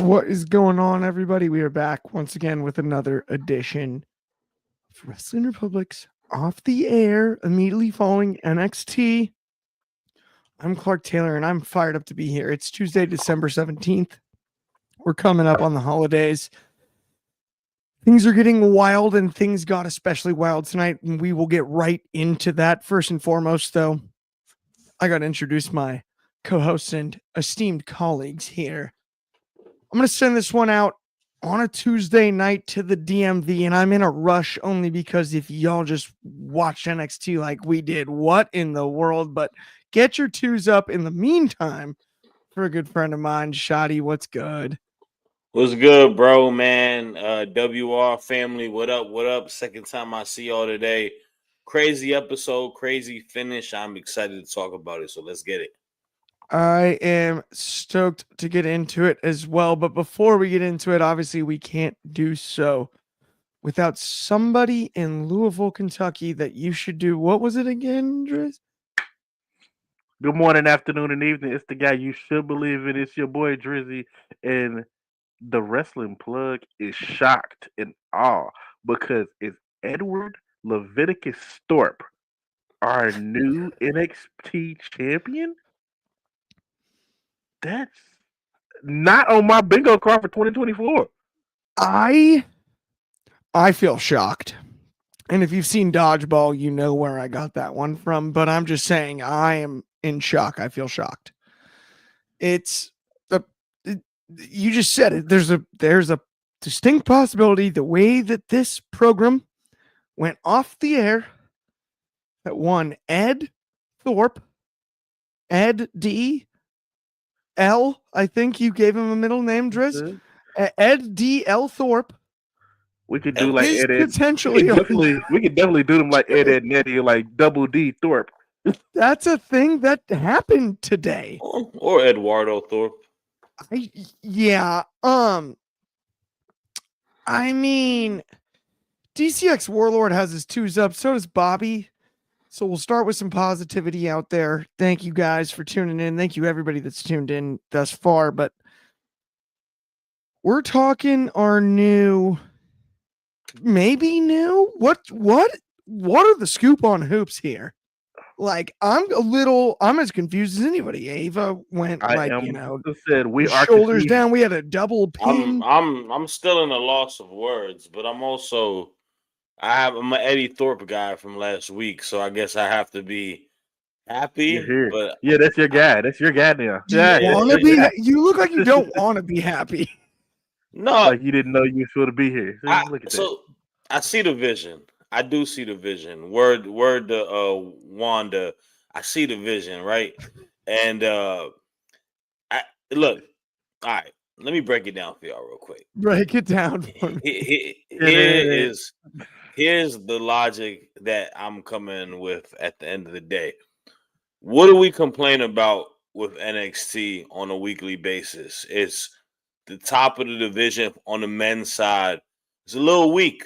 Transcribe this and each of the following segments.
What is going on, everybody? We are back once again with another edition of Wrestling Republic's Off the Air, immediately following NXT. I'm Clark Taylor, and I'm fired up to be here. It's Tuesday, December 17th. We're coming up on the holidays. Things are getting wild, and things got especially wild tonight, and we will get right into that. First and foremost, though, I got to introduce my co-hosts and esteemed colleagues here. I'm going to send this one out on a Tuesday night to the DMV, and I'm in a rush only because if y'all just watched NXT like we did, what in the world? But get your twos up in the meantime for a good friend of mine, Shoddy. What's good? What's good, bro, man? WR family, what up? What up? Second time I see y'all today. Crazy episode, crazy finish. I'm excited to talk about it, so let's get it. I am stoked to get into it as well. But before we get into it, obviously we can't do so without somebody in Louisville, Kentucky that you should do. What was it again, Driz? Good morning, afternoon, and evening. It's the guy you should believe in. It's your boy Dryzzy, and the wrestling plug is shocked in awe because it's Edward Leviticus Thorpe, our new NXT champion. That's not on my bingo card for 2024. I feel shocked. And if you've seen Dodgeball, you know where I got that one from. But I'm just saying, I am in shock. I feel shocked. You just said it. There's a distinct possibility the way that this program went off the air that one Ed Thorpe, Ed D. L. I think you gave him a middle name, Driz. Ed D. L. Thorpe. We could do like Ed, potentially. We could definitely do them like Ed Nettie, like Double D Thorpe. That's a thing that happened today. Or Eduardo Thorpe. I mean, DCX Warlord has his twos up. So does Bobby. So we'll start with some positivity out there. Thank you guys for tuning in. Thank you everybody that's tuned in thus far. But we're talking our new, maybe new. What are the scoop on hoops here? Like, I'm as confused as anybody. Ava went shoulders down. We had a double pin. I'm still in a loss of words, but I'm an Eddie Thorpe guy from last week, so I guess I have to be happy. But yeah, that's your guy. That's your guy now. You look like you don't want to be happy. No, like you didn't know you were supposed to be here. I see the vision. I do see the vision. Word to Wanda. I see the vision, right? And I look. All right, let me break it down for y'all real quick. Break it down for me. Here's the logic that I'm coming with at the end of the day. What do we complain about with NXT on a weekly basis? It's the top of the division on the men's side. It's a little weak.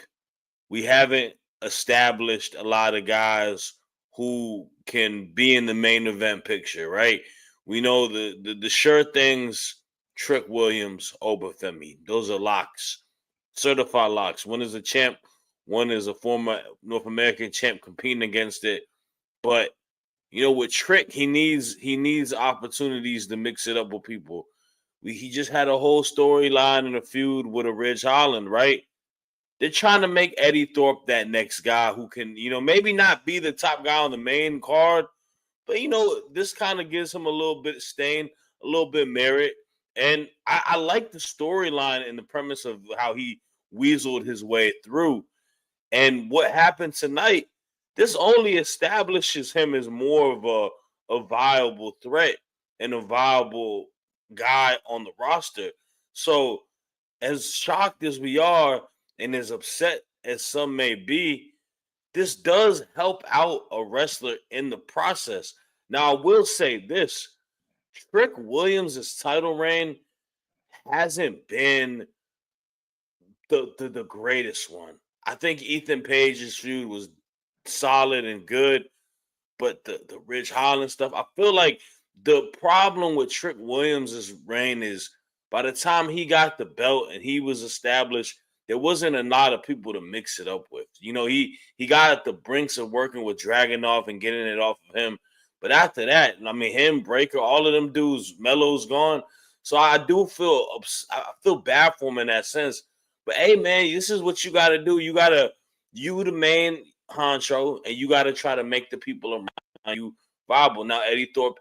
We haven't established a lot of guys who can be in the main event picture, right? We know the sure things, Trick Williams, Obafemi. Those are locks, certified locks. One is a champ, one is a former North American champ competing against it. But, you know, with Trick, he needs opportunities to mix it up with people. He just had a whole storyline and a feud with a Ridge Holland, right? They're trying to make Eddie Thorpe that next guy who can, you know, maybe not be the top guy on the main card, but, you know, this kind of gives him a little bit of stain, a little bit of merit. And I like the storyline and the premise of how he weaseled his way through. And what happened tonight, this only establishes him as more of a viable threat and a viable guy on the roster. So as shocked as we are, and as upset as some may be, this does help out a wrestler in the process. Now, I will say this. Trick Williams' title reign hasn't been the greatest one. I think Ethan Page's feud was solid and good, but the Ridge Holland stuff, I feel like the problem with Trick Williams' reign is By the time he got the belt and he was established, there wasn't a lot of people to mix it up with. He got at the brinks of working with Dragunov and getting it off of him. But after that, I mean, him, Breaker, all of them dudes, Melo's gone. So I do feel bad for him in that sense. But hey, man, this is what you got to do. You the main honcho, and you got to try to make the people around you viable. Now, Eddie Thorpe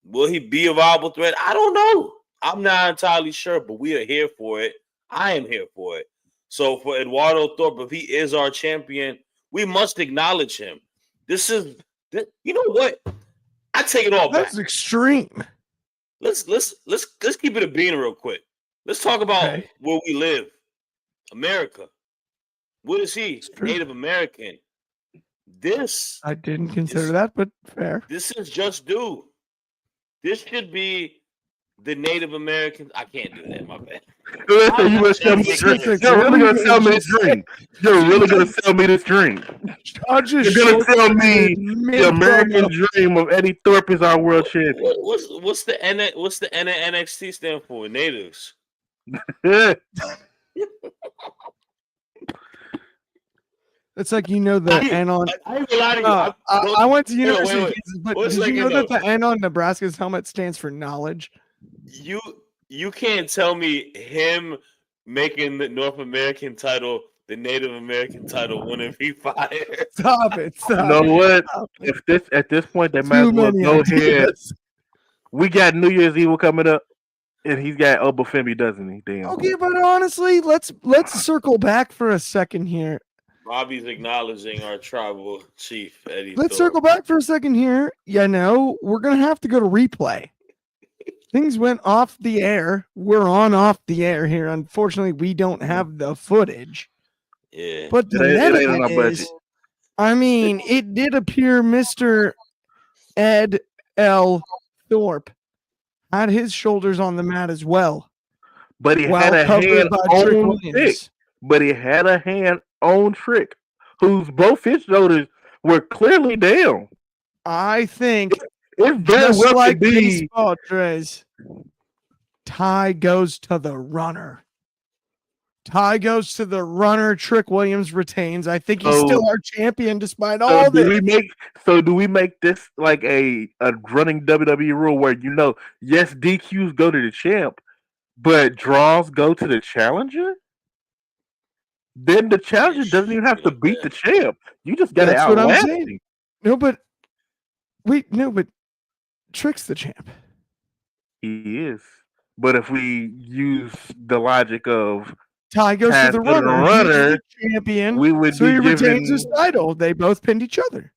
will he be a viable threat? I don't know. I'm not entirely sure, but we are here for it. I am here for it. So for Eduardo Thorpe, if he is our champion, we must acknowledge him. You know what? I take it all back. That's extreme. Let's keep it a bean real quick. Let's talk about where we live, America. What is he? Native American. This I didn't consider that, but fair. This is just due. This should be the Native Americans. I can't do that. My bad. You're really gonna sell me this drink. You're really gonna sell me this drink. You're gonna tell me the American dream of Eddie Thorpe is our world champion. What's the NXT stand for? Natives. It's like the N on. I went to University of Kansas, but did you know that the N on Nebraska's helmet stands for knowledge? You can't tell me him making the North American title the Native American title wouldn't be fired. Stop it! You know what? At this point, they might as well go ahead. We got New Year's Eve coming up, and he's got Obafemi, doesn't he? Damn. Okay, but honestly, let's circle back for a second here. Bobby's acknowledging our tribal chief, Eddie. Let's circle back for a second here. We're gonna have to go to replay. Things went off the air. We're off the air here. Unfortunately, we don't have the footage. Yeah. But the net is, it did appear Mr. Ed L. Thorpe had his shoulders on the mat as well. But he had a hand on Trick. But he had a hand on Trick, whose both his shoulders were clearly down. I think it's very well like baseball, Drez. Tie goes to the runner. Trick Williams retains. I think he's still our champion despite all this. Do we make this like a running WWE rule where yes, DQs go to the champ, but draws go to the challenger? Then the challenger doesn't even have to beat the champ. You just got to outlast him. No, but Trick's the champ. He is. But if we use the logic of Tie goes to the runner, champion, he retains his title. They both pinned each other.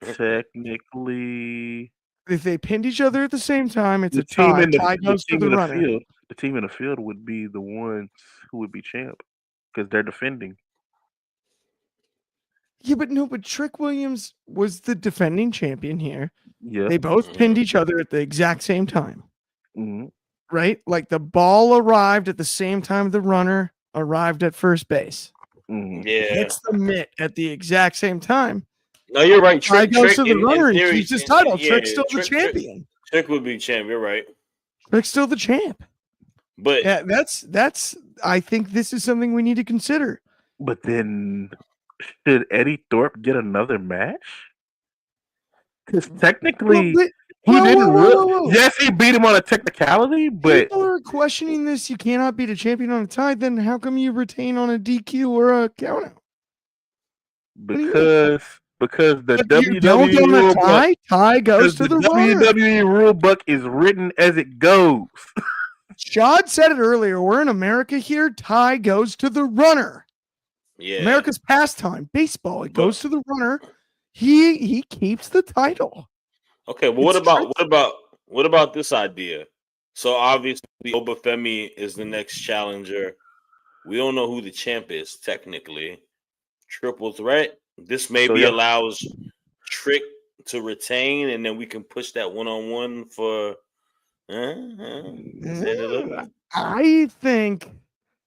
Technically, if they pinned each other at the same time, it's a tie. Tie goes to the runner. The team in the field would be the ones who would be champ because they're defending. Yeah, but Trick Williams was the defending champion here. Yeah, they both pinned each other at the exact same time. Mm-hmm. Right? Like the ball arrived at the same time the runner arrived at first base. Mm-hmm. Yeah. Hits the mitt at the exact same time. No, you're right. Trick goes to the runner and keeps his title. Trick's still the champion. Trick would be champ. You're right. Trick's still the champ. But yeah, that's I think this is something we need to consider. But then should Eddie Thorpe get another match? Because technically he didn't really. Yes, he beat him on a technicality, but people are questioning this. You cannot beat a champion on a tie. Then how come you retain on a DQ or a countout? Because the WWE rule book, tie goes to the runner. WWE rule book is written as it goes. Shad said it earlier. We're in America here. Tie goes to the runner. Yeah, America's pastime, baseball. It goes to the runner. He keeps the title. Okay, well, what about this idea? So obviously, Obafemi is the next challenger. We don't know who the champ is technically. Triple threat. This maybe allows Trick to retain, and then we can push that one-on-one for. I think.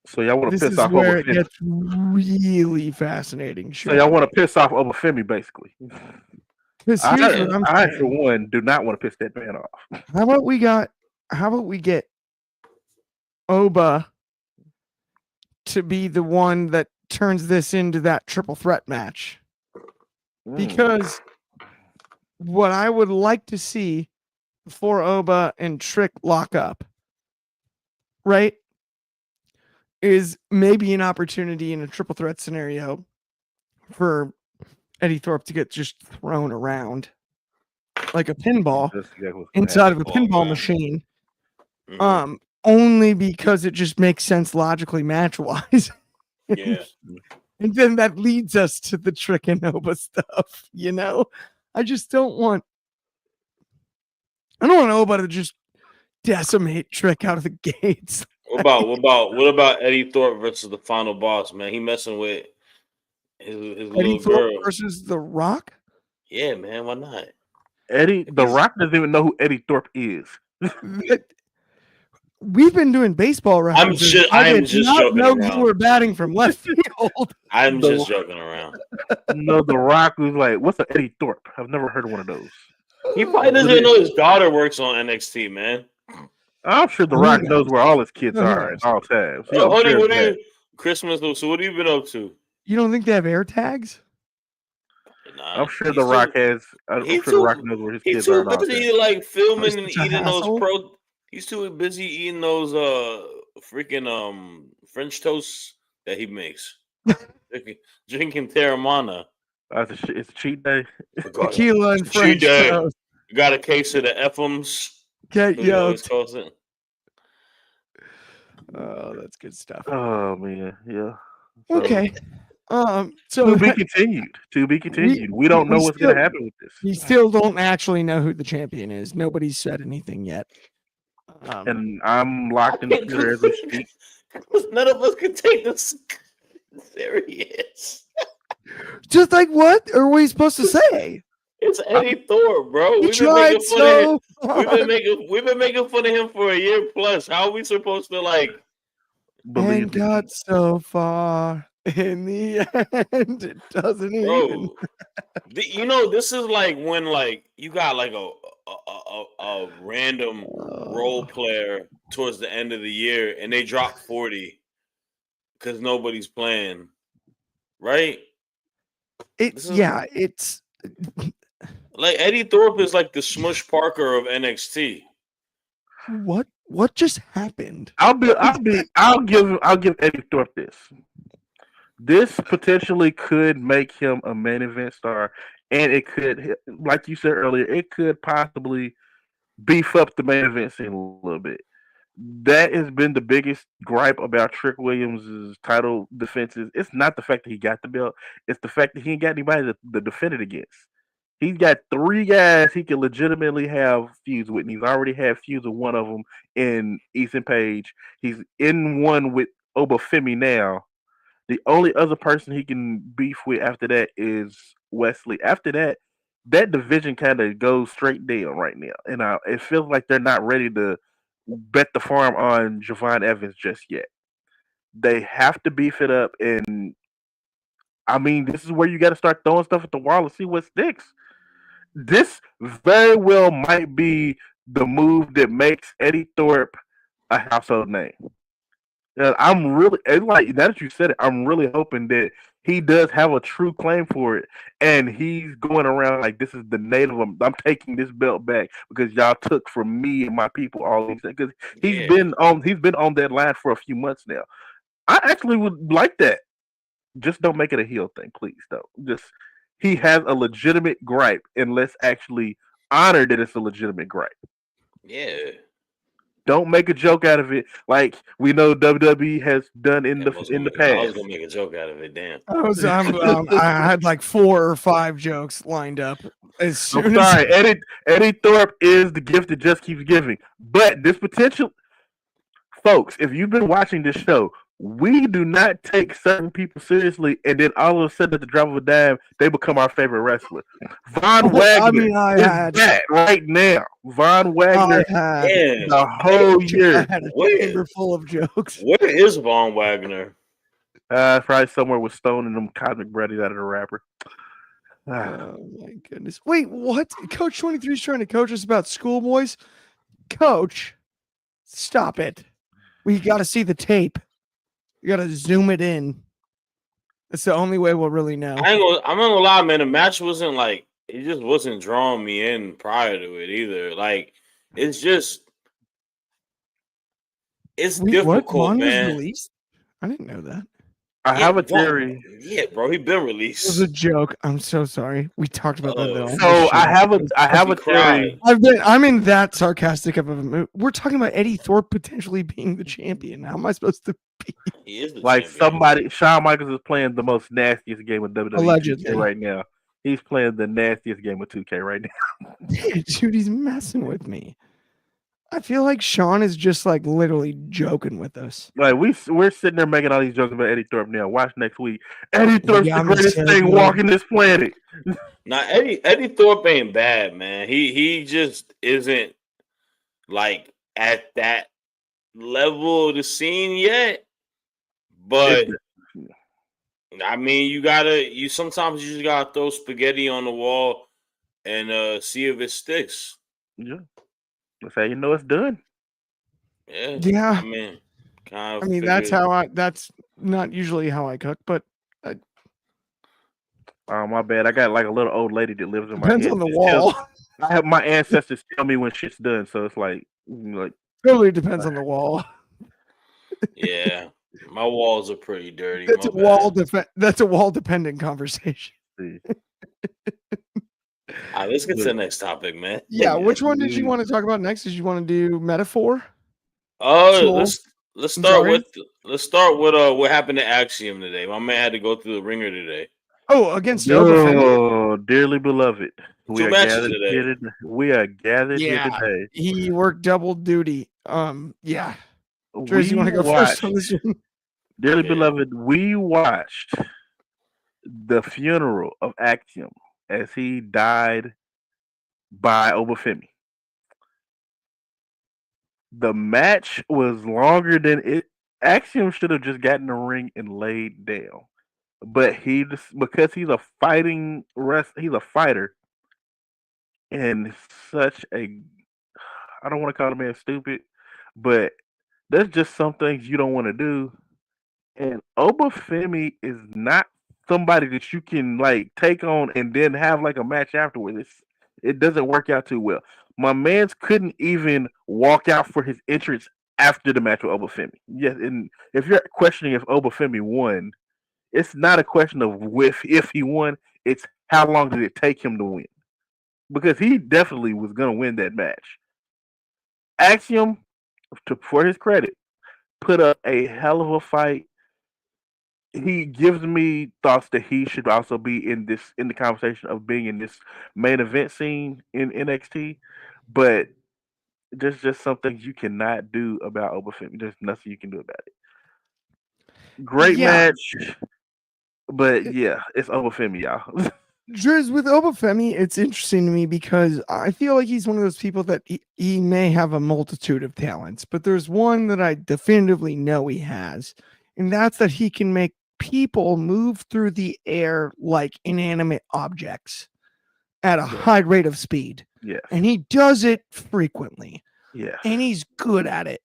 So y'all want to piss off where it gets really fascinating. So y'all want to piss off Obafemi, basically. I, for one, do not want to piss that man off. How about we got how about we get Oba to be the one that turns this into that triple threat match? Because what I would like to see before Oba and Trick lock up, right, is maybe an opportunity in a triple threat scenario for Eddie Thorpe to get just thrown around like a pinball inside of a pinball machine. Only because it just makes sense logically match wise. Yeah. And then that leads us to the Trick and Nova stuff, you know? I don't want Oba to just decimate Trick out of the gates. What about Eddie Thorpe versus the final boss, man? He messing with his Eddie little Thorpe girl versus The Rock? Yeah, man, why not? The Rock doesn't even know who Eddie Thorpe is. We've been doing baseball references. I did not know you were batting from left field. I'm just joking around. No, The Rock was like, what's an Eddie Thorpe? I've never heard of one of those. He probably doesn't even know his daughter works on NXT, man. I'm sure The Rock knows where all his kids are at all times. Christmas, so what have you been up to? You don't think they have air tags? Nah, I'm sure The Rock has. I'm sure The Rock knows where his kids are. He's too busy like filming and eating those He's too busy eating those freaking French toasts that he makes. drinking Terramana. It's cheat day. Tequila and French toast. You got a case of the Effums. Get yoked. Oh, that's good stuff. Oh man, yeah. So, okay. So to be continued. To be continued. We don't know what's going to happen with this. We still don't actually know who the champion is. Nobody's said anything yet. And I'm locked in Twitter as we speak. None of us can take this serious. Just like what are we supposed to say? It's Eddie Thorpe, bro. We've been making fun of him for a year plus. How are we supposed to believe and got so far? In the end, it doesn't even. This is like when you got a random role player towards the end of the year and they drop 40 because nobody's playing, right? It's like Eddie Thorpe is like the Smush Parker of NXT. What just happened? I'll give Eddie Thorpe this. This potentially could make him a main event star, and it could, like you said earlier, it could possibly beef up the main event scene a little bit. That has been the biggest gripe about Trick Williams' title defenses. It's not the fact that he got the belt; it's the fact that he ain't got anybody to defend it against. He's got 3 guys he can legitimately have feuds with. And he's already had feuds with one of them in Ethan Page. He's in one with Obafemi now. The only other person he can beef with after that is Wesley. After that, that division kind of goes straight down right now. And it feels like they're not ready to bet the farm on Javon Evans just yet. They have to beef it up. And, I mean, this is where you got to start throwing stuff at the wall and see what sticks. This very well might be the move that makes Eddie Thorpe a household name. I'm really, now that you said it, I'm really hoping that he does have a true claim for it, and he's going around like this is the native. I'm taking this belt back because y'all took from me and my people all these things. Because he's been on that line for a few months now. I actually would like that. Just don't make it a heel thing, please. Though, just he has a legitimate gripe, and let's actually honor that it's a legitimate gripe. Yeah. Don't make a joke out of it, like we know WWE has done in the past. I was gonna make a joke out of it. Damn. I had like 4 or 5 jokes lined up. Eddie Thorpe is the gift that just keeps giving. But this potential, folks, if you've been watching this show, we do not take certain people seriously, and then all of a sudden, at the drop of a dime, they become our favorite wrestler. Von Wagner is that right now. Von Wagner the whole year. I had a chamber full of jokes. Where is Von Wagner? Probably somewhere with Stone and them cosmic breadies out of the rapper. Oh my goodness! Wait, what? Coach 23 is trying to coach us about schoolboys. Coach, Stop it. We got to see the tape. You got to zoom it in. That's the only way we'll really know. I'm not gonna lie, man. The match wasn't like it just wasn't drawing me in prior to it either. Like it's just difficult, What? Was man. released? I didn't know that. I have a theory. Yeah, bro, he been It released. was a joke. I'm so sorry. We talked about that though. So I have a theory. I'm in that sarcastic of a mood. We're talking about Eddie Thorpe potentially being the champion. How am I supposed to be? He is the Like champion. Shawn Michaels is playing the most nastiest game of WWE Allegedly. 2K right now. He's playing the nastiest game of 2K right now. Dude, he's messing with me. I feel like Sean is just like literally joking with us. Like we're sitting there making all these jokes about Eddie Thorpe now. Watch next week. Eddie Thorpe's Yeah, the greatest thing walking this planet. Now Eddie Thorpe ain't bad, man. He just isn't like at that level of the scene yet. But I mean, you sometimes just gotta throw spaghetti on the wall and see if it sticks. Yeah, that's how you know it's done. Yeah. I mean, that's not usually how I cook, but oh my bad. I got like a little old lady that lives in my depends head. on the wall. I have my ancestors tell me when shit's done, so it's like totally depends on the wall. Yeah, my walls are pretty dirty. That's a wall dependent conversation. All right, let's get to the next topic, man. Yeah, which one did you want to talk about next? Did you want to do metaphor? Let's start with what happened to Axiom today. My man had to go through the ringer today. Oh, against Obafemi. Dearly beloved. We are gathered here Yeah, today. he worked double duty. Yeah. Dryzzy, you want to go first on this one? Dearly beloved, we watched the funeral of Axiom as he died by Obafemi. The match was longer than it. Axiom should have just gotten in the ring and laid down, but because he's a fighter, and such a, I don't want to call the man stupid, but there's just some things you don't want to do. And Obafemi is not somebody that you can like take on and then have like a match afterwards. It doesn't work out too well. My man's couldn't even walk out for his entrance after the match with Obafemi. Yes, and if you're questioning if Obafemi won, it's not a question of if he won, it's how long did it take him to win. Because he definitely was gonna win that match. Axiom, for his credit, put up a hell of a fight. He gives me thoughts that he should also be in the conversation of being in this main event scene in NXT, but there's just some things you cannot do about Obafemi. There's nothing you can do about it. Great match, but yeah, it's Obafemi, y'all. Driz, with Obafemi, it's interesting to me because I feel like he's one of those people that he may have a multitude of talents, but there's one that I definitively know he has, and that's that he can make people move through the air like inanimate objects at a high rate of speed. Yeah. And he does it frequently. Yeah. And he's good at it.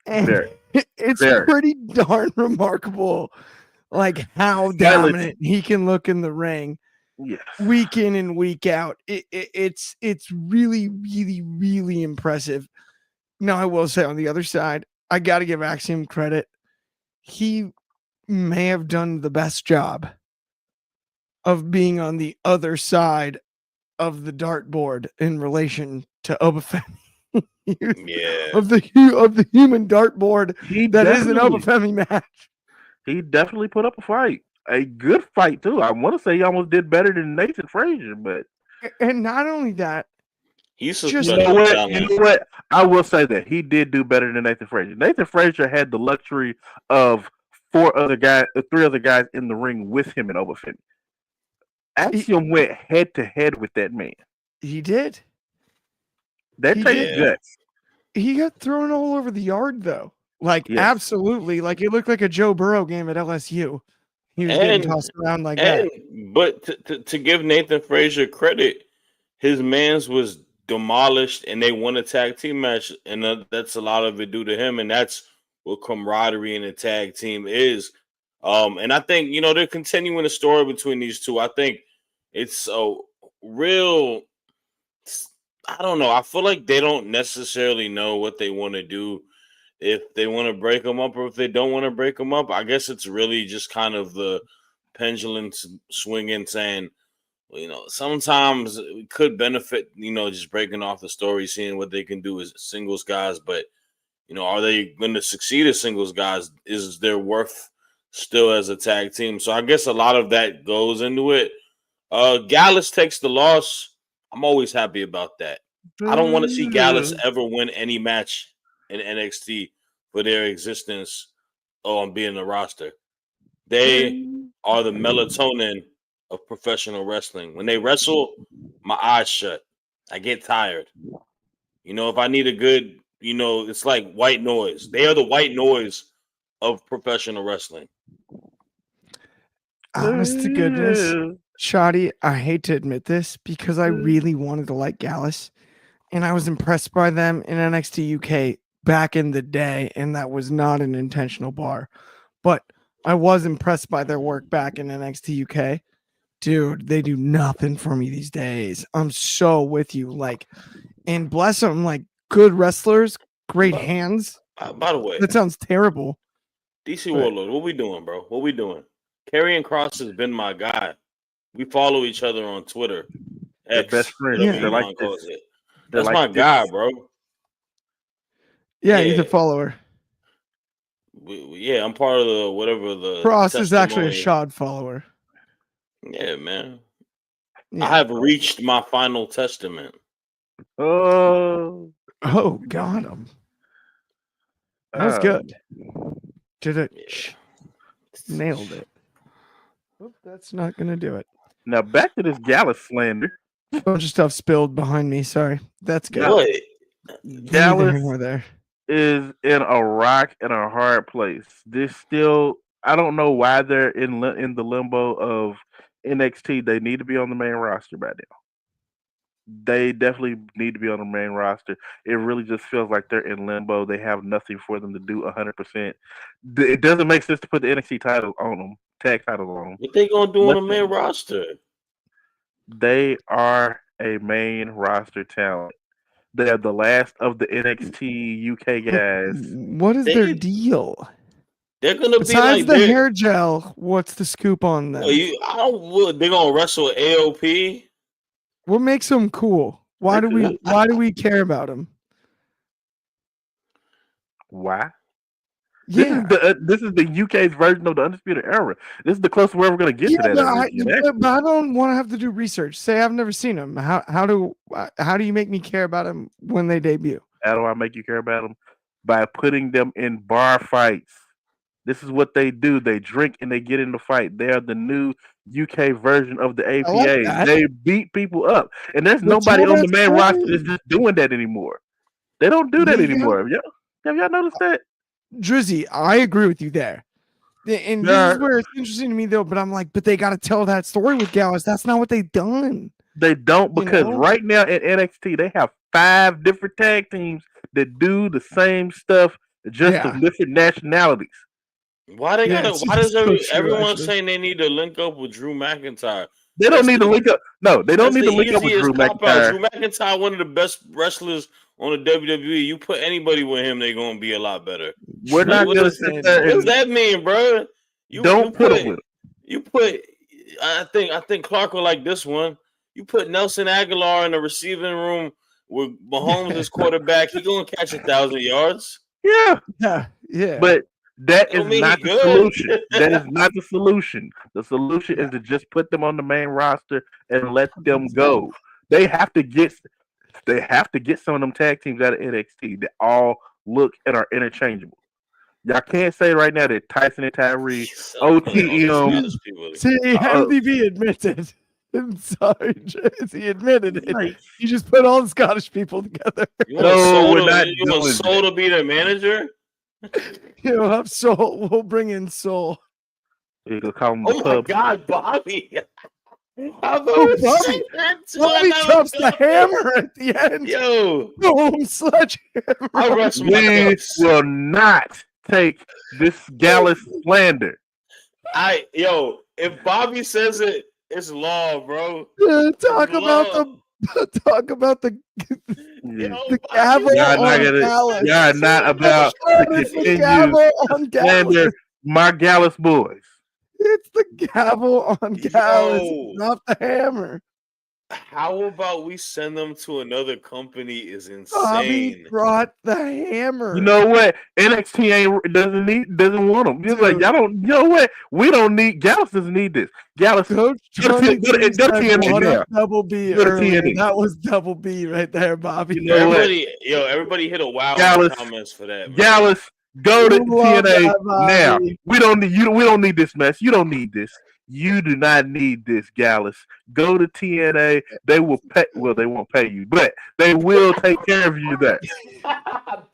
And it's pretty darn remarkable, like how dominant he can look in the ring. Yes. Week in and week out. It's really, really, really impressive. Now, I will say on the other side, I got to give Axiom credit. He may have done the best job of being on the other side of the dartboard in relation to Obafemi. of the human dartboard that is an Obafemi match. He definitely put up a fight. A good fight too. I want to say he almost did better than Nathan Frazier, but not only that, he's just you know what? I will say that he did do better than Nathan Frazier. Nathan Frazier had the luxury of three other guys in the ring with him in Obafemi. Axiom went head to head with that man. He did. That takes guts. He got thrown all over the yard though. Like absolutely. Like it looked like a Joe Burrow game at LSU. He was getting tossed around like that. But to give Nathan Frazier credit, his man's was demolished and they won a tag team match, and that's a lot of it due to him, and that's what camaraderie in a tag team is. And I think they're continuing the story between these two. I think it's a real. I don't know. I feel like they don't necessarily know what they want to do. If they want to break them up or if they don't want to break them up, I guess it's really just kind of the pendulum swinging, saying, sometimes it could benefit, just breaking off the story, seeing what they can do as singles guys. But, are they going to succeed as singles guys? Is their worth still as a tag team? So I guess a lot of that goes into it. Gallus takes the loss. I'm always happy about that. I don't want to see Gallus ever win any match in NXT for their existence on being the roster. They are the melatonin of professional wrestling. When they wrestle, my eyes shut. I get tired. If I need a good, it's like white noise. They are the white noise of professional wrestling. Honest to goodness, Shoddy, I hate to admit this because I really wanted to like Gallus, and I was impressed by them in NXT UK back in the day, and that was not an intentional bar, but I was impressed by their work back in NXT UK. Dude, they do nothing for me these days. I'm so with you. And bless them, good wrestlers, great hands. By the way, that sounds terrible. DC Warlord, what we doing, bro? What we doing? Karrion Kross has been my guy. We follow each other on Twitter. X, best friends. Yeah. Like that's my guy, bro. Yeah, he's a follower. I'm part of the whatever the Kross is actually a Shad follower. Yeah, man. Yeah. I have reached my final testament. Oh, got him. That was good. Did it? Yeah. Nailed it. Oop, that's not gonna do it. Now back to this Gallus slander. A bunch of stuff spilled behind me. Sorry. That's good. What? Gallus is in a rock and a hard place. I don't know why they're in the limbo of NXT. They need to be on the main roster by now. They definitely need to be on the main roster. It really just feels like they're in limbo. They have nothing for them to do 100%. It doesn't make sense to put the NXT title on them, tag title on them. What they gonna do on the main roster? They are a main roster talent. They're the last of the NXT UK guys. What is their deal? They're gonna Besides the hair gel, what's the scoop on them? They're gonna wrestle AOP. What makes them cool? Why do we care about them? Why? Yeah, this is the UK's version of the Undisputed Era. This is the closest we're ever going to get to that. But I don't want to have to do research. Say I've never seen them. How do you make me care about them when they debut? How do I make you care about them? By putting them in bar fights. This is what they do. They drink and they get in the fight. They are the new UK version of the APA. They beat people up. And there's nobody on the main roster that's just doing that anymore. They don't do that anymore. Have y'all noticed that? Dryzzy, I agree with you there. And this is where it's interesting to me, though. But I'm like, but they got to tell that story with Gallus. That's not what they've done. They don't, because right now at NXT, they have 5 different tag teams that do the same stuff, just of different nationalities. Why does everyone saying they need to link up with Drew McIntyre? They don't need to link up. No, they don't need to link up with Drew McIntyre. Drew McIntyre, one of the best wrestlers on the WWE. You put anybody with him, they're gonna be a lot better. We're not gonna sit there. What does that mean, bro? Don't put him with him. You put. I think Clark will like this one. You put Nelson Aguilar in the receiving room with Mahomes as quarterback. He's gonna catch 1,000 yards. Yeah. But that is not the solution. That is not the solution. The solution is to just put them on the main roster and let them go. They have to get some of them tag teams out of NXT that all look and are interchangeable. Y'all can't say right now that Tyson and Tyree, OTM. See, MDB admitted. I'm sorry, he admitted it. You just put all the Scottish people together. We're not. You want Soul to be the manager? Have Soul. We'll bring in Soul. You can call him my God, Bobby! Bobby drops the hammer at the end. Yo, Boom, sledgehammer. I'll rush my We Bucks. will not take this Gallus slander. If Bobby says it, it's law, bro. Talk about the gavel Y'all not about to continue to slander my Gallus boys. It's the gavel on Gallus, not the hammer. How about we send them to another company? Is insane. Bobby brought the hammer. You know what? NXT doesn't want them. It's like y'all don't. You know what? We don't need Gallus. Doesn't need this. Gallus. Go to TNA now. Double B. Go to TNA. That was double B right there, Bobby. You know everybody hit a wow in the comments for that. Man. Gallus, go to TNA now. We don't need you. We don't need this mess. You don't need this. You do not need this, Gallus. Go to TNA. They will pay. Well, they won't pay you, but they will take care of you there.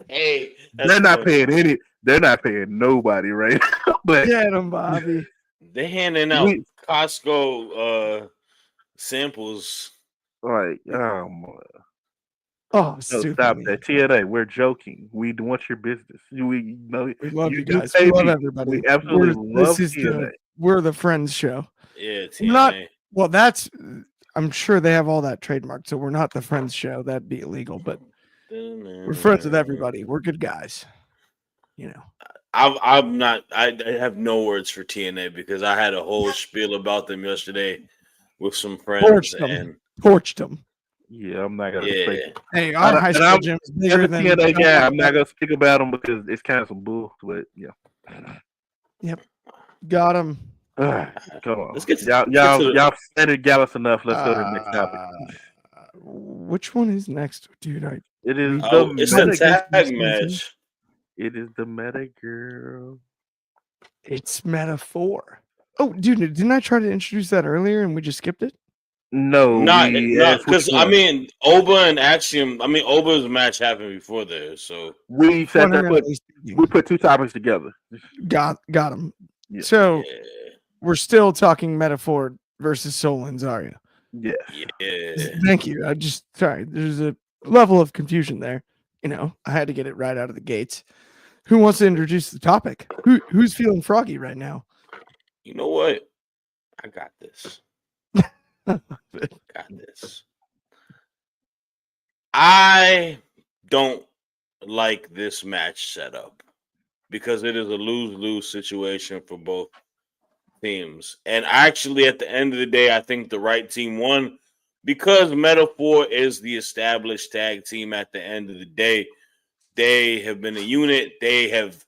Hey, they're not paying any. They're not paying nobody right now. But get them, Bobby. They're handing out Costco samples. Like, oh, stop that. TNA, we're joking. We want your business. We love you guys. We love everybody. We absolutely love TNA. We're the Friends show. Yeah, TNA. I'm sure they have all that trademarked, so we're not the Friends show. That'd be illegal, but we're friends with everybody. We're good guys. You know. I'm not. I have no words for TNA because I had a whole spiel about them yesterday with some friends torched them. Yeah, I'm not gonna say. Hey, our high school gym is bigger than TNA guy. I'm not gonna speak about them because it's kind of some bull. But yeah. Yep. Got him. Come on. Let's get y'all standard Gallus enough. Let's go to the next topic. Which one is next, dude? It is the tag match. It is the Meta Girl. It's Meta-4. Oh, dude, didn't I try to introduce that earlier and we just skipped it? No, not because Oba and Axiom. Oba's match happened before there, so we said that we put two topics together. Got them. Yeah. So we're still talking Meta-4 versus Soul and Zarya. Yes. Yeah. Thank you. There's a level of confusion there. You know, I had to get it right out of the gates. Who wants to introduce the topic? Who's feeling froggy right now? You know what? I got this. I don't like this match setup because it is a lose-lose situation for both teams. And actually, at the end of the day, I think the right team won because Meta-4 is the established tag team at the end of the day. They have been a unit. They have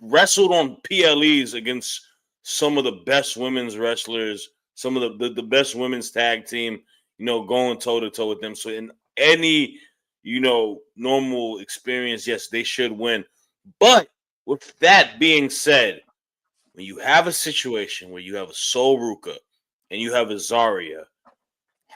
wrestled on PLEs against some of the best women's wrestlers, some of the best women's tag team, going toe-to-toe with them. So in any, normal experience, yes, they should win. But with that being said, when you have a situation where you have a Sol Ruka and you have a Zarya,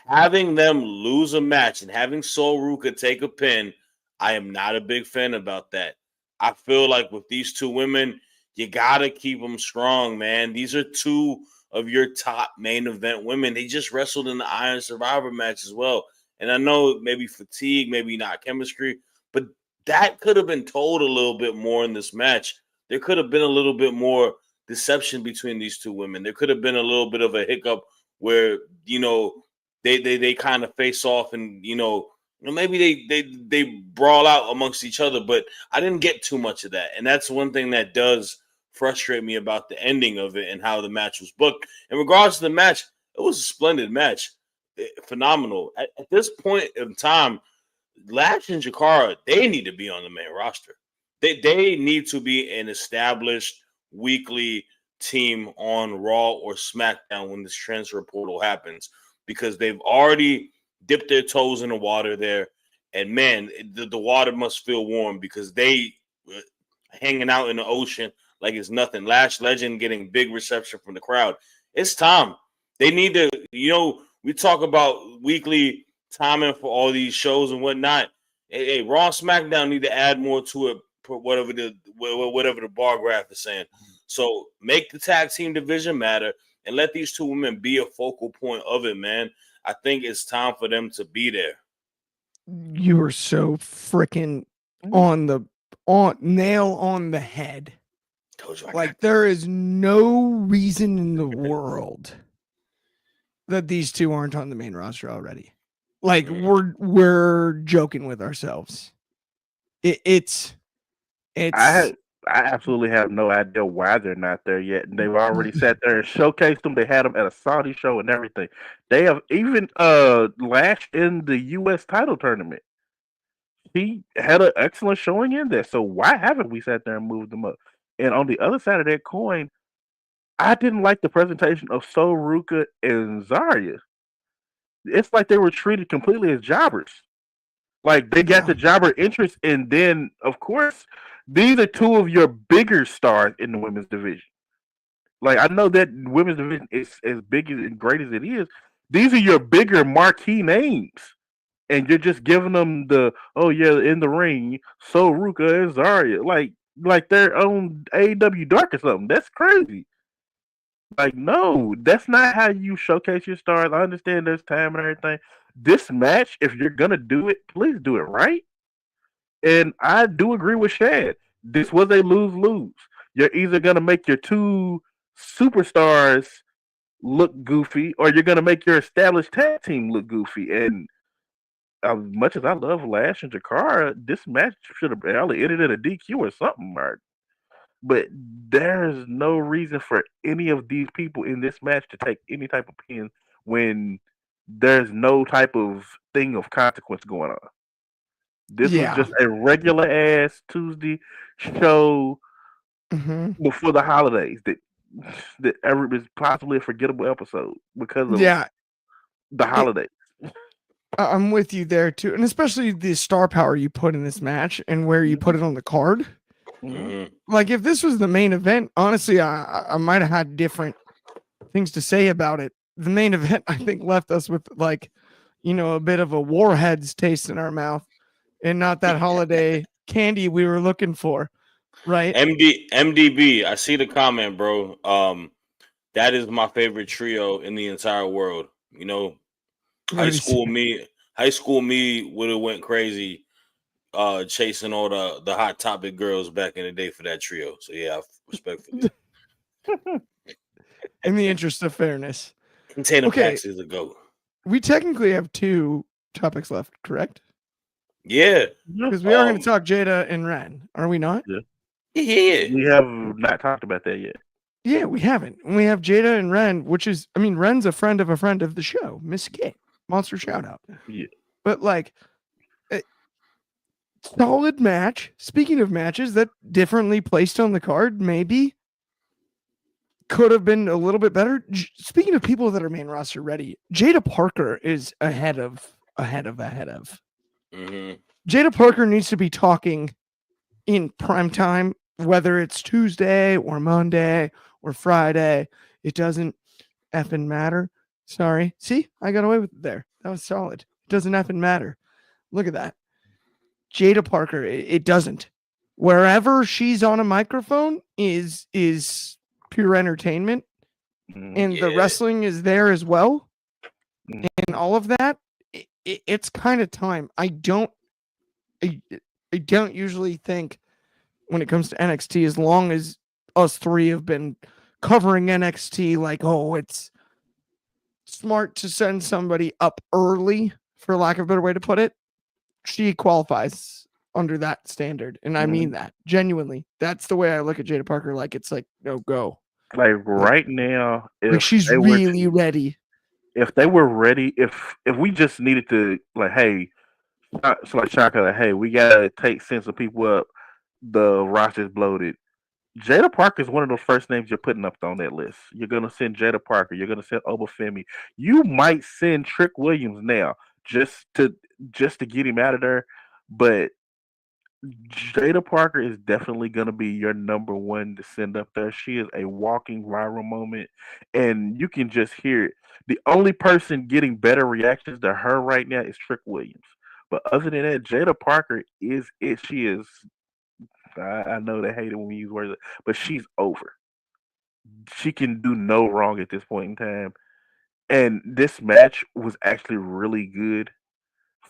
having them lose a match and having Sol Ruka take a pin, I am not a big fan about that. I feel like with these two women, you got to keep them strong, man. These are two of your top main event women. They just wrestled in the Iron Survivor match as well. And I know maybe fatigue, maybe not chemistry, but that could have been told a little bit more in this match. There could have been a little bit more deception between these two women. There could have been a little bit of a hiccup where, they kind of face off and, maybe they brawl out amongst each other, but I didn't get too much of that. And that's one thing that does frustrate me about the ending of it and how the match was booked. In regards to the match, it was a splendid match. Phenomenal. At this point in time, Lash and Jakara, they need to be on the main roster. They need to be an established weekly team on Raw or SmackDown when this transfer portal happens because they've already dipped their toes in the water there. And, man, the water must feel warm because they hanging out in the ocean like it's nothing. Lash Legend getting big reception from the crowd. It's time. They need to, we talk about weekly timing for all these shows and whatnot. Hey, Raw SmackDown need to add more to it, whatever the bar graph is saying. So make the tag team division matter and let these two women be a focal point of it, man. I think it's time for them to be there. You are so freaking nail on the head. Told you Like there is no reason in the world that these two aren't on the main roster already. Like we're joking with ourselves. It's I absolutely have no idea why they're not there yet. And they've already sat there and showcased them. They had them at a Saudi show and everything. They have even Lash in the U.S. title tournament. He had an excellent showing in there. So why haven't we sat there and moved them up? And on the other side of that coin, I didn't like the presentation of So Ruka and Zarya. It's like they were treated completely as jobbers. Like they got the jobber interest, and then of course these are two of your bigger stars in the women's division. Like I know that women's division is as big and great as it is. These are your bigger marquee names, and you're just giving them the in the ring. So Ruka and Zarya, like they're on AEW Dark or something. That's crazy. Like no, that's not how you showcase your stars. I understand there's time and everything. This match, if you're gonna do it, please do it right. And I do agree with Shad. This was a lose-lose. You're either gonna make your two superstars look goofy, or you're gonna make your established tag team look goofy. And as much as I love Lash and Jakara, this match should have barely ended in a DQ or something, Mark. But there's no reason for any of these people in this match to take any type of pin when there's no type of thing of consequence going on. This was just a regular ass Tuesday show before the holidays that ever is possibly a forgettable episode because of the holidays. I'm with you there too, and especially the star power you put in this match and where you put it on the card. Like if this was the main event, honestly, I might have had different things to say about it. The main event, I think, left us with like, a bit of a Warheads taste in our mouth, and not that holiday candy we were looking for, right? MDB, I see the comment, bro. That is my favorite trio in the entire world. High school me would have went crazy chasing all the hot topic girls back in the day for that trio. So yeah, respectfully. In the interest of fairness. Tatum Pax is a GOAT. We technically have 2 topics left, correct? Yeah. Because we are going to talk Jada and Ren, are we not? Yeah. We have not talked about that yet. Yeah, we haven't. We have Jada and Ren, which is, Ren's a friend of the show, Miss Kate. Monster shout out. Yeah. But like, solid match. Speaking of matches that differently placed on the card, maybe could have been a little bit better. Speaking of people that are main roster ready, Jada Parker is ahead of. Jada Parker needs to be talking in prime time, whether it's Tuesday or Monday or Friday. It doesn't effing matter. Sorry. See, I got away with it there. That was solid. It doesn't effing matter. Look at that. Jada Parker, it doesn't. Wherever she's on a microphone is pure entertainment. And the wrestling is there as well. And all of that, it's kind of time. I don't usually think when it comes to NXT, as long as us three have been covering NXT, like, it's smart to send somebody up early, for lack of a better way to put it. She qualifies under that standard. And I mean that genuinely. That's the way I look at Jada Parker. Like, it's like, no, go. Like right now, if she's really ready. If they were ready, if we just needed to, like, hey, it's like Shaka, like, hey, we gotta take sense of people up. The roster's bloated. Jada Parker is one of the first names you're putting up on that list. You're gonna send Jada Parker. You're gonna send Obafemi. You might send Trick Williams now just to get him out of there. But Jada Parker is definitely gonna be your number one to send up there. She is a walking viral moment, and you can just hear it. The only person getting better reactions to her right now is Trick Williams. But other than that, Jada Parker is it. She is. I know they hate it when we use words, but she's over. She can do no wrong at this point in time. And this match was actually really good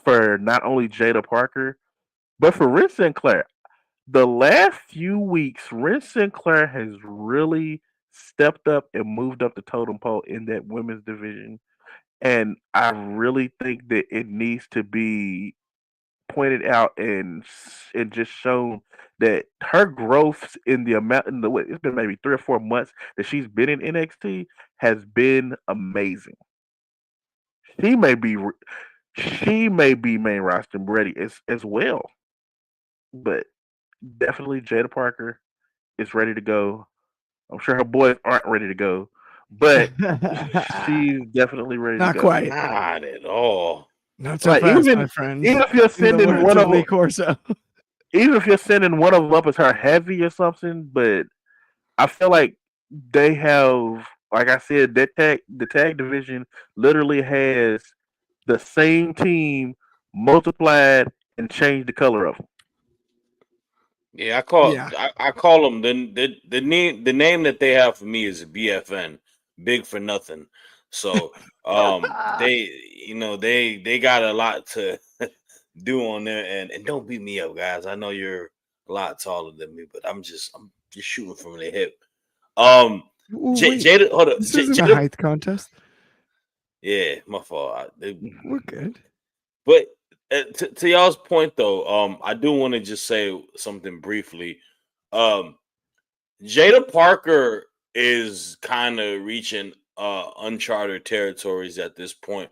for not only Jada Parker, but for Ren Sinclair. The last few weeks, Ren Sinclair has really stepped up and moved up the totem pole in that women's division. And I really think that it needs to be pointed out and just shown that her growth in the amount in the way it's been maybe 3 or 4 months that she's been in NXT has been amazing. She may be she may be main roster ready as well, but definitely Jada Parker is ready to go. I'm sure her boys aren't ready to go, but she's definitely ready to Not go. quite. Not at all. Not so Like fast, my friend. even if you're In the sending words one of of Lee them, Corso. even if you're sending one of them up as her heavy or something, but I feel like they have, like I said, the tag division literally has the same team multiplied and changed the color of them. Yeah, Yeah. I call them the name that they have for me is BFN, big for nothing. So they they got a lot to do on there, and don't beat me up, guys. I know you're a lot taller than me, but I'm just shooting from the hip. Wait, Jada, hold up, this isn't a Jada. height contest. Yeah, my fault. We're good. But to y'all's point though, I do want to just say something briefly. Um, Jada Parker is kind of reaching uncharted territories at this point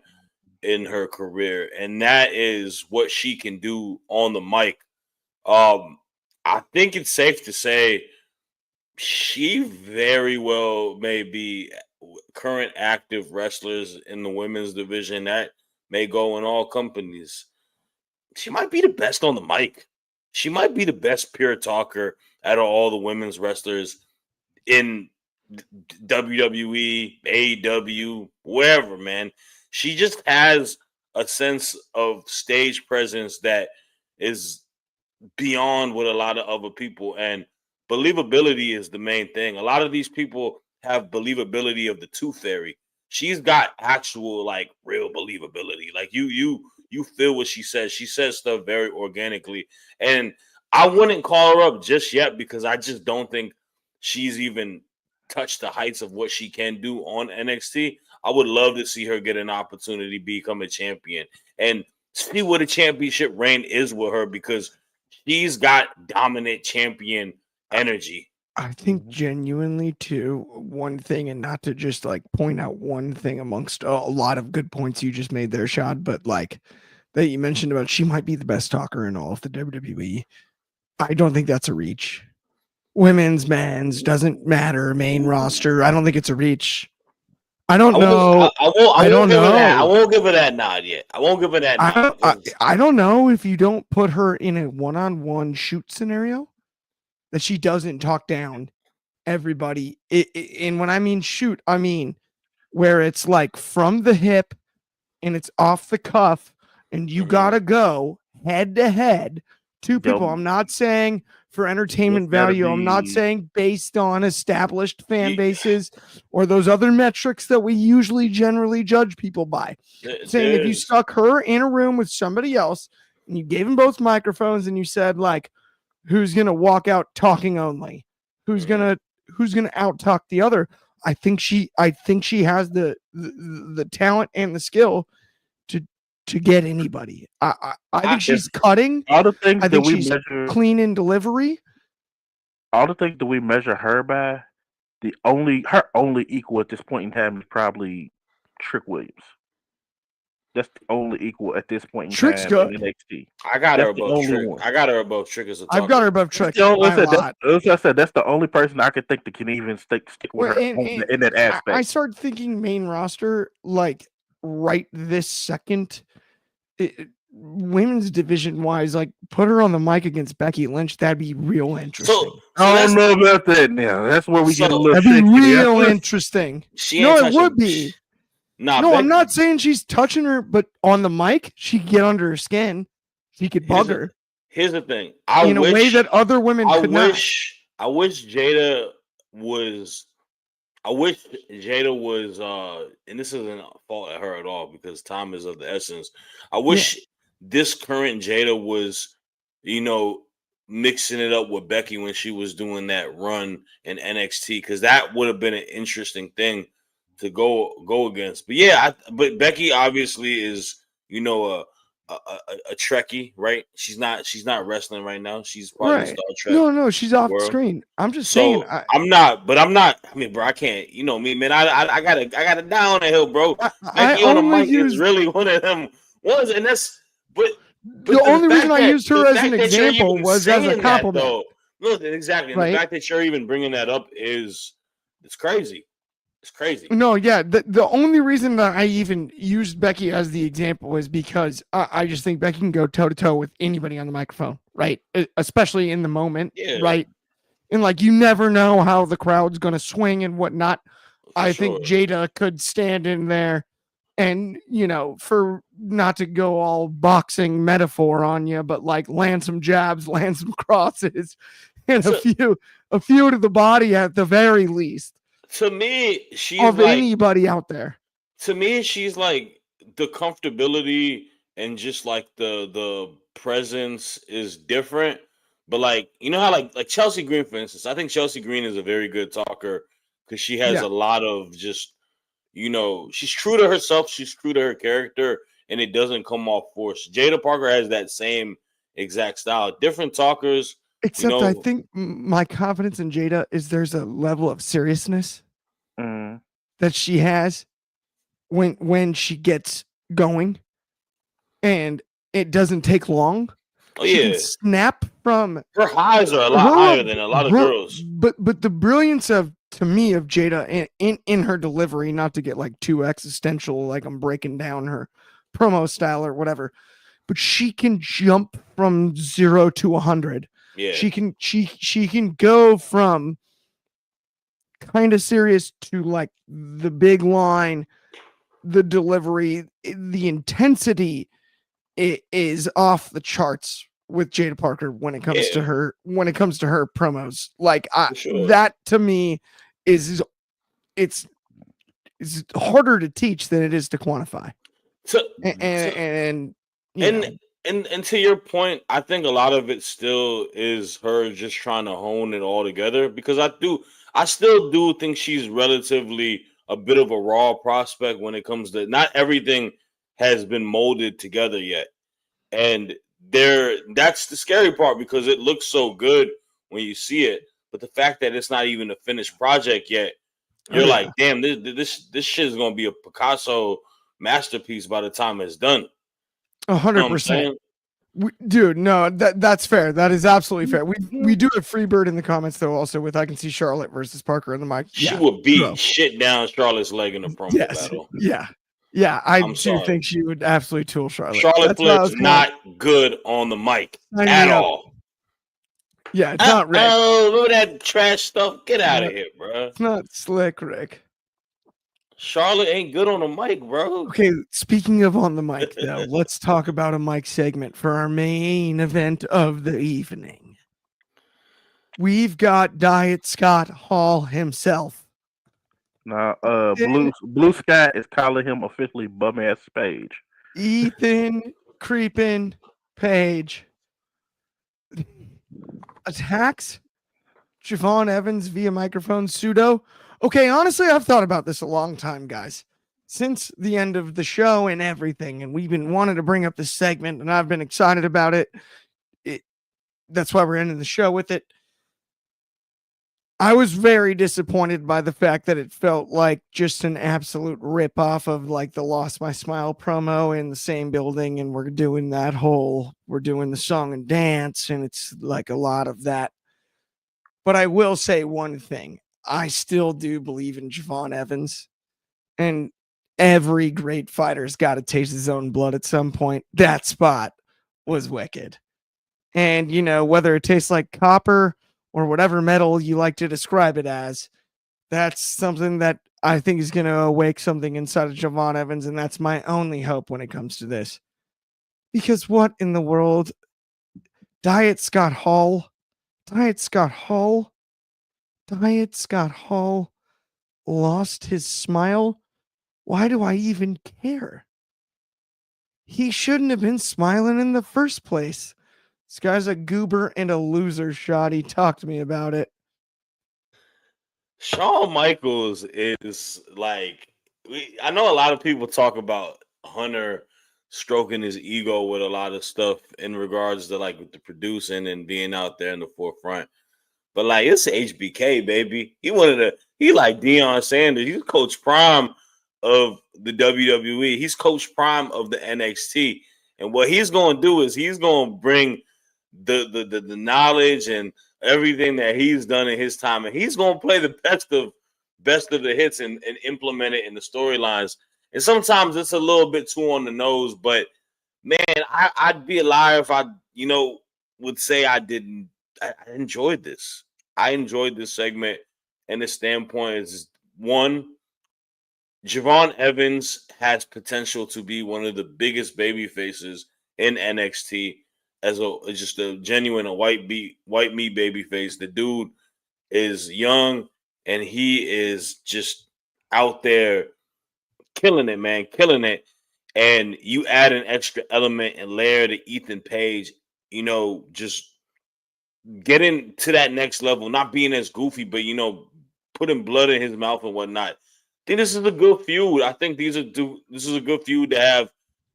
in her career, and that is what she can do on the mic. Um, I think it's safe to say she very well may be current active wrestlers in the women's division that may go in all companies. She might be the best on the mic. She might be the best pure talker out of all the women's wrestlers in WWE, AEW, wherever, man. She just has a sense of stage presence that is beyond what a lot of other people, and believability is the main thing. A lot of these people have believability of the tooth fairy. She's got actual like real believability. Like you feel what she says. She says stuff very organically. And I wouldn't call her up just yet because I just don't think she's even touched the heights of what she can do on NXT. I would love to see her get an opportunity to become a champion and see what a championship reign is with her because she's got dominant champion energy. I think genuinely too, one thing, and not to just like point out one thing amongst a lot of good points you just made there, Shad, but like that you mentioned about she might be the best talker in all of the WWE. I don't think that's a reach. Women's, men's, doesn't matter. Main roster. I don't think it's a reach. I don't know. I won't don't give her that. I know. won't give her that nod yet. I won't give her that nod. I don't know if you don't put her in a one-on-one shoot scenario that she doesn't talk down everybody. And when I mean shoot, I mean where it's like from the hip and it's off the cuff and you gotta go head to head. Two people. I'm not saying for entertainment value. I'm not saying based on established fan bases or those other metrics that we usually generally judge people by. Saying if you stuck her in a room with somebody else and you gave them both microphones and you said like, who's gonna walk out talking only? Who's gonna out talk the other? I think she has the talent and the skill to get anybody. I think she's cutting. All the things I that think we she's measure, clean in delivery. all the things that we measure her by, her only equal at this point in time is probably Trick Williams. That's the only equal at this point in Trick's time good. in NXT. I got her That's the above only Trick. one. I got her above Trick as a talker. I've got her above Trick. That's I said, that's the only person I could think that can even stick with her in that aspect. I started thinking main roster like right this second. Women's division wise, like put her on the mic against Becky Lynch. That'd be real interesting. So I don't know about that now. That's where we get a little. That'd be real interesting. No, it would be. Nah, no, Becky, I'm not saying she's touching her, but on the mic, she could get under her skin. She could bug her. Here's the thing. In a way that other women could not. I wish Jada was I wish Jada was, and this isn't a fault at her at all because time is of the essence. I Yeah. wish this current Jada was, you know, mixing it up with Becky when she was doing that run in NXT because that would have been an interesting thing to go against. But yeah, but Becky obviously is, you know, a Trekkie, right? She's not wrestling right now. She's part of the Right. Star Trek No, she's off the world. screen. I'm just saying. So I'm not. I mean, bro, I can't. You know me, man. I gotta down the hill, bro. I Becky on the only mic is used really one of them ones, and that's but the the only reason fact I that used her as an you're example even was as a saying that compliment, though, look exactly, and the right? fact that you're even bringing that up is it's crazy. It's crazy. No, yeah. The only reason that I even used Becky as the example is because I just think Becky can go toe to toe with anybody on the microphone, right? Especially in the moment, Yeah, right? And like you never know how the crowd's going to swing and whatnot. for I think sure. Jada could stand in there and, for not to go all boxing metaphor on you, but like land some jabs, land some crosses, and To a few to the body at the very least to me, she's of like anybody out there. she's like the comfortability and just like the presence is different. But like you know how like Chelsea Green, for instance, I think Chelsea Green is a very good talker because she has Yeah, a lot of just she's true to herself, she's true to her character, and it doesn't come off forced. Jada Parker has that same exact style. Different talkers, you except I know. think my confidence in Jada is there's a level of seriousness Mm. that she has when she gets going, and it doesn't take long. Oh She can yeah, snap from her highs are a lot her higher than a lot of girls. but the brilliance of to me of Jada in her delivery, not to get like too existential, like I'm breaking down her promo style or whatever, but she can jump from 0 to 100. Yeah, She can go from kind of serious to like the big line, the delivery, the intensity is off the charts with Jada Parker when it comes to yeah, her promos. Like for sure. that to me is it's it's harder to teach than it is to quantify. To, And to and you and know, and to your point, I think a lot of it still is her just trying to hone it all together because I still do think she's relatively a bit of a raw prospect when it comes to not everything has been molded together yet. And that's the scary part because it looks so good when you see it, but the fact that it's not even a finished project yet, oh you're yeah, like, damn, this shit is gonna be a Picasso masterpiece by the time it's done. You know what I'm 100%. saying? Dude, no, that's fair. That is absolutely fair. We do have Freebird in the comments though, also with I can see Charlotte versus Parker in the mic. She Yeah, would beat bro. shit down Charlotte's leg in a promo Yes, battle. yeah, yeah. I I'm do sorry. think she would absolutely tool Charlotte. Charlotte That's why I Flair's was kind of like, not good on the mic sign me at up. all. Yeah, it's not Rick. Remember that trash stuff? Get out No, of here, bro. it's not slick Rick. Charlotte ain't good on the mic, bro. Okay, speaking of on the mic though, let's talk about a mic segment for our main event of the evening. We've got Diet Scott Hall himself. Now, Ethan, Blue Sky is calling him officially bum ass Page. Ethan Creepin Page attacks Javon Evans via microphone pseudo. Okay, honestly, I've thought about this a long time, guys. Since the end of the show and everything, and we've been wanting to bring up this segment, and I've been excited about it. That's why we're ending the show with it. I was very disappointed by the fact that it felt like just an absolute rip off of like the Lost My Smile promo in the same building. And we're doing the song and dance, and it's like a lot of that. But I will say one thing. I still do believe in Javon Evans, and every great fighter's got to taste his own blood at some point. That spot was wicked. And, whether it tastes like copper or whatever metal you like to describe it as, that's something that I think is going to awake something inside of Javon Evans. And that's my only hope when it comes to this. Because what in the world? Diet Scott Hall. Diet Scott Hall. lost his smile, why do I even care? He shouldn't have been smiling in the first place. This guy's a goober and a loser, Shoddy. Talk to me about it. Shawn Michaels is like I know a lot of people talk about Hunter stroking his ego with a lot of stuff in regards to like with the producing and being out there in the forefront. But like it's HBK, baby. He like Deion Sanders. He's Coach Prime of the WWE. He's Coach Prime of the NXT. And what he's gonna do is he's gonna bring the knowledge and everything that he's done in his time, and he's gonna play the best of the hits and implement it in the storylines. And sometimes it's a little bit too on the nose, but man, I'd be a liar if I, would say I didn't. I enjoyed this. I enjoyed this segment, and the standpoint is one. Javon Evans has potential to be one of the biggest baby faces in NXT as just a genuine white meat baby face. The dude is young and he is just out there killing it, man, killing it. And you add an extra element and layer to Ethan Page, just getting to that next level, not being as goofy, but putting blood in his mouth and whatnot. I think this is a good feud. I think this is a good feud to have,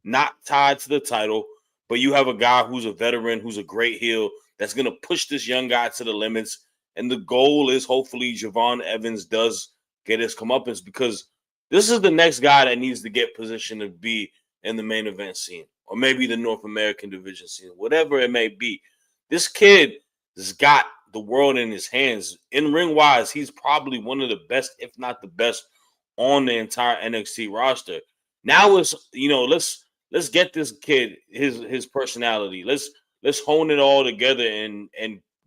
not tied to the title, but you have a guy who's a veteran, who's a great heel, that's gonna push this young guy to the limits. And the goal is hopefully Javon Evans does get his comeuppance, because this is the next guy that needs to get positioned to be in the main event scene, or maybe the North American division scene, whatever it may be. This kid has got the world in his hands. In ring wise, he's probably one of the best, if not the best, on the entire NXT roster. Now it's let's get this kid his personality. Let's hone it all together and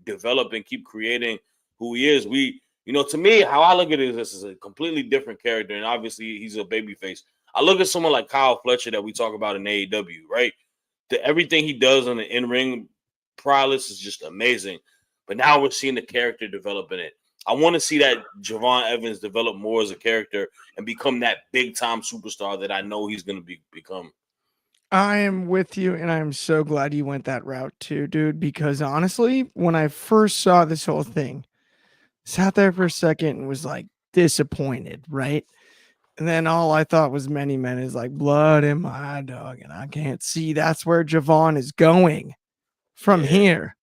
develop and keep creating who he is. To me, how I look at it is this is a completely different character, and obviously he's a babyface. I look at someone like Kyle Fletcher that we talk about in AEW, right? Everything he does on the in-ring prowess is just amazing. But now we're seeing the character develop in it. I want to see that Javon Evans develop more as a character and become that big-time superstar that I know he's going to become. I am with you, and I'm so glad you went that route too, dude, because honestly, when I first saw this whole thing, sat there for a second and was like disappointed, right? And then all I thought was many men is like blood in my dog, and I can't see that's where Javon is going from here.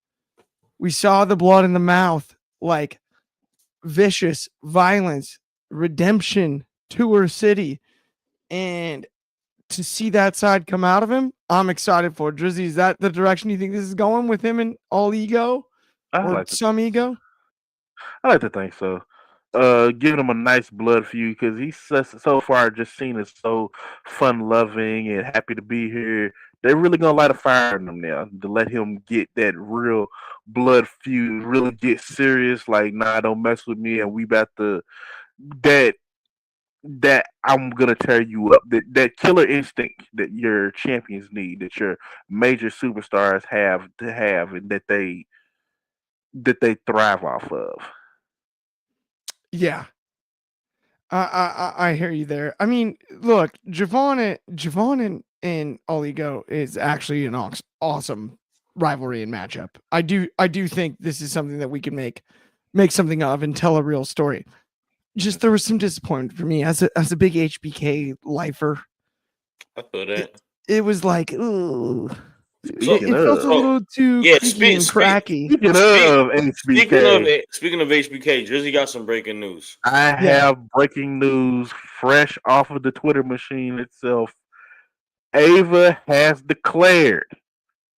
We saw the blood in the mouth, like vicious violence, redemption, tour city, and to see that side come out of him, I'm excited for. Drizzy, is that the direction you think this is going with him and all ego or some ego? I like to think so. Giving him a nice blood feud because he's so far just seen as so fun loving and happy to be here. They're really gonna light a fire in him now to let him get that real blood feud, really get serious. Like, nah, don't mess with me, and we about to that that I'm gonna tear you up. That killer instinct that your champions need, that your major superstars have to have, and that they thrive off of. Yeah, I hear you there. I mean, look, Javon and Oligo is actually an awesome rivalry and matchup. I do think this is something that we can make something of and tell a real story. Just there was some disappointment for me as a big HBK lifer. I feel that. It was like, ooh. Speaking It felt a little too creaky and cracky. Speaking of HBK, Drizzy got some breaking news. I have breaking news fresh off of the Twitter machine itself. Ava has declared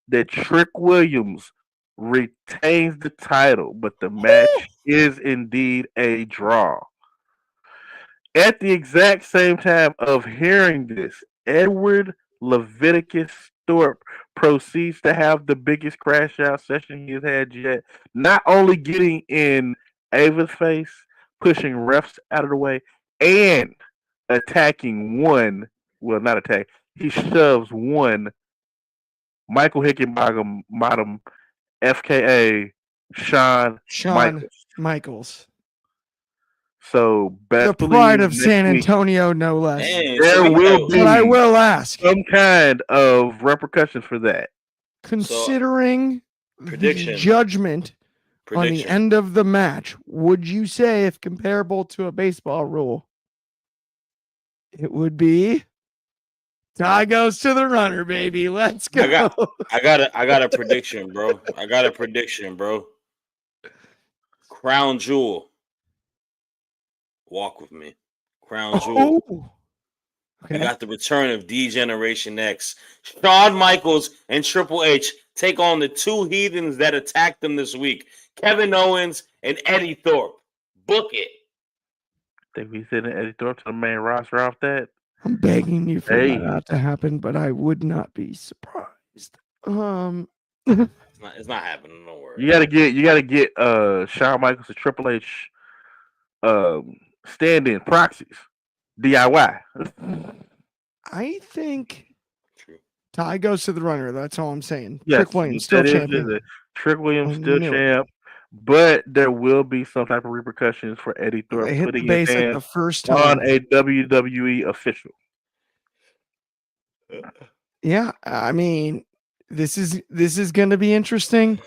that Trick Williams retains the title, but the match is indeed a draw. At the exact same time of hearing this, Edward Leviticus Thorpe proceeds to have the biggest crash out session he has had yet. Not only getting in Ava's face, pushing refs out of the way, and attacking one. Well, not attack. He shoves one Michael Hickenbottom, FKA Shawn Michaels. So The best pride believe of next San week Antonio, no less. Dang, there so we will got- be But I will ask, some kind of repercussions for that. considering the Prediction. judgment on the prediction. end of the match, would you say, if comparable to a baseball rule, it would be tie goes to the runner, baby. Let's go. I got a prediction, bro. I got a prediction, bro. Crown Jewel. Walk with me. Crown Jewel. Oh. We Okay. got the return of D-Generation X. Shawn Michaels and Triple H take on the two heathens that attacked them this week. Kevin Owens and Eddie Thorpe. Book it. Think we sending Eddie Thorpe to the main roster off that? I'm begging you for Hey. that not to happen, but I would not be surprised. It's not happening. Don't worry. You gotta get Shawn Michaels and Triple H stand-in proxies. DIY. I think True. tie goes to the runner. That's all I'm saying. Yes, Trick Williams still that is champion. it. Trick Williams I still knew it. champ, but there will be some type of repercussions for Eddie Thorpe They hit the putting his basic the hands first on time. a WWE official. Yeah, I mean, this is going to be interesting.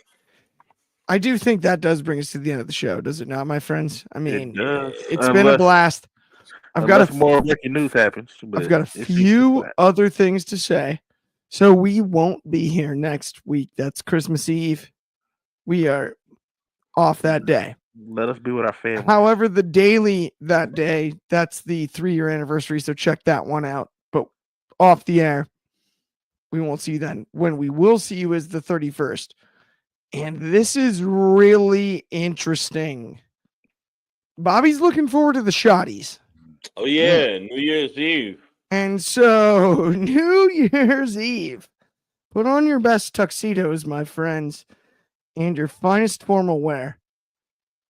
I do think that does bring us to the end of the show, does it not, my friends? I mean, It does, it's been a blast. I've got more breaking news happens. I've got a few other things to say. So we won't be here next week. That's Christmas Eve. We are off that day. Let us be with our family. However, the daily that day, that's the 3-year anniversary. So check that one out. But off the air, we won't see you then. When we will see you is the 31st. And this is really interesting. Bobby's looking forward to the shotties. Oh yeah, New Year's Eve. And so, New Year's Eve, put on your best tuxedos, my friends, and your finest formal wear.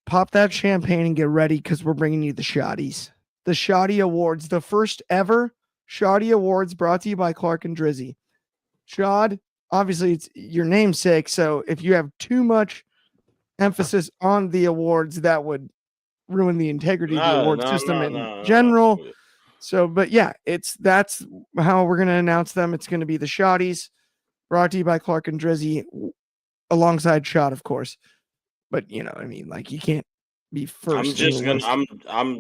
Pop that champagne and get ready because we're bringing you the shotties. The Shoddy Awards, the first ever Shoddy Awards brought to you by Clark and Dryzzy. Shad, obviously, it's your namesake, so if you have too much emphasis on the awards, that would ruin the integrity of the award system in general. So, but yeah, that's how we're going to announce them. It's going to be the Shotties, brought to you by Clark and Dryzzy, alongside Shot, of course. But you know, I mean, like you can't be first. I'm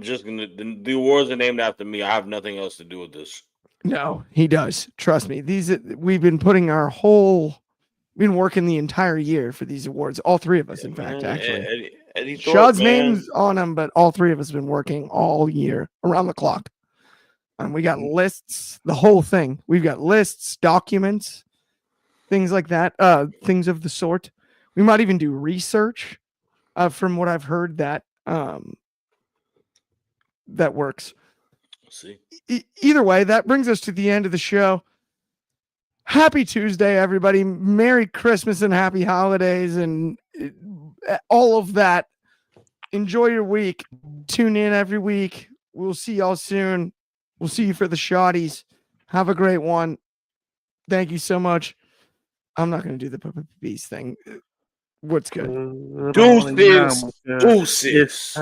just gonna. The awards are named after me. I have nothing else to do with this. No, he does. Trust me. We've been working the entire year for these awards. All three of us, in fact, actually. Eddie Thorpe, Shad's name's on them, but all three of us have been working all year around the clock. We got lists, the whole thing. We've got lists, documents, things like that, things of the sort. We might even do research. From what I've heard, that works. See. Either way, that brings us to the end of the show. Happy Tuesday, everybody. Merry Christmas and happy holidays and all of that. Enjoy your week. Tune in every week. We'll see y'all soon. We'll see you for the Shotties. Have a great one. Thank you so much. I'm not going to do the beast thing. What's good? Deuces. Deuces.